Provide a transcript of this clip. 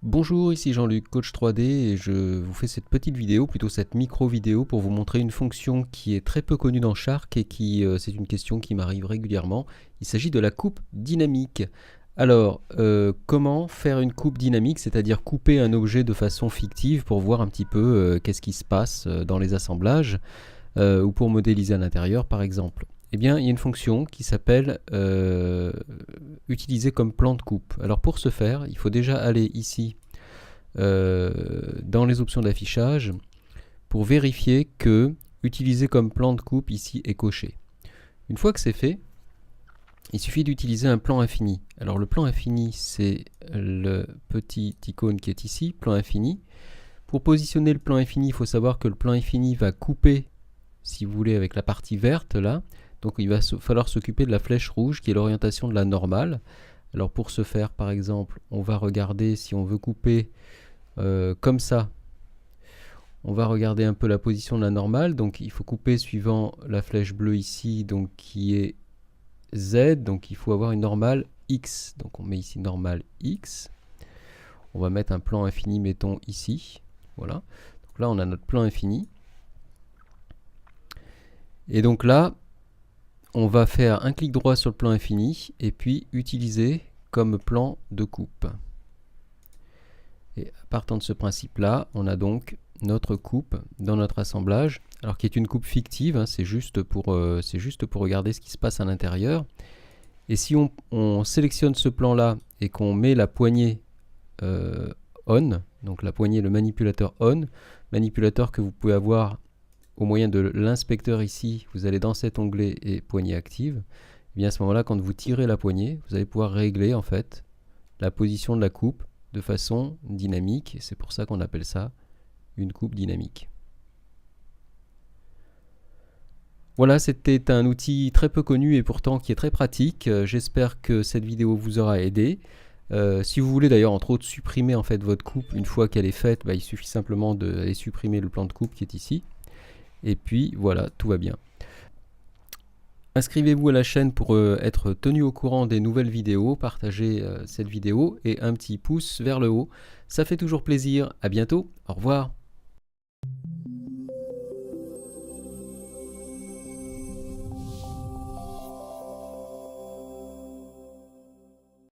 Bonjour, ici Jean-Luc, coach 3D, et je vous fais cette petite vidéo, plutôt cette micro-vidéo, pour vous montrer une fonction qui est très peu connue dans Shark et qui, c'est une question qui m'arrive régulièrement. Il s'agit de la coupe dynamique. Alors, comment faire une coupe dynamique, c'est-à-dire couper un objet de façon fictive pour voir un petit peu qu'est-ce qui se passe dans les assemblages ou pour modéliser à l'intérieur par exemple. Eh bien, il y a une fonction qui s'appelle utiliser comme plan de coupe. Alors pour ce faire, il faut déjà aller ici dans les options d'affichage pour vérifier que utiliser comme plan de coupe ici est coché. Une fois que c'est fait, il suffit d'utiliser un plan infini. Alors le plan infini, c'est le petit icône qui est ici, plan infini. Pour positionner le plan infini, il faut savoir que le plan infini va couper, si vous voulez, avec la partie verte là. Donc il va falloir s'occuper de la flèche rouge qui est l'orientation de la normale. Alors pour ce faire, par exemple, on va regarder si on veut couper comme ça. On va regarder un peu la position de la normale. Donc il faut couper suivant la flèche bleue ici, donc qui est Z. Donc il faut avoir une normale X. Donc on met ici normale X. On va mettre un plan infini, mettons ici. Voilà. Donc là on a notre plan infini. Et donc là, on va faire un clic droit sur le plan infini et puis utiliser comme plan de coupe. Et partant de ce principe-là, on a donc notre coupe dans notre assemblage, alors qui est une coupe fictive, hein, c'est juste pour regarder ce qui se passe à l'intérieur. Et si on sélectionne ce plan-là et qu'on met la poignée on, donc la poignée, le manipulateur on, manipulateur que vous pouvez avoir au moyen de l'inspecteur ici, vous allez dans cet onglet et poignée active. Et bien à ce moment-là, quand vous tirez la poignée, vous allez pouvoir régler en fait la position de la coupe de façon dynamique. Et c'est pour ça qu'on appelle ça une coupe dynamique. Voilà, c'était un outil très peu connu et pourtant qui est très pratique. J'espère que cette vidéo vous aura aidé. Si vous voulez d'ailleurs entre autres supprimer en fait votre coupe une fois qu'elle est faite, il suffit simplement d'aller supprimer le plan de coupe qui est ici. Et puis voilà, tout va bien. Inscrivez-vous à la chaîne pour être tenu au courant des nouvelles vidéos, partagez cette vidéo et un petit pouce vers le haut. Ça fait toujours plaisir. À bientôt. Au revoir.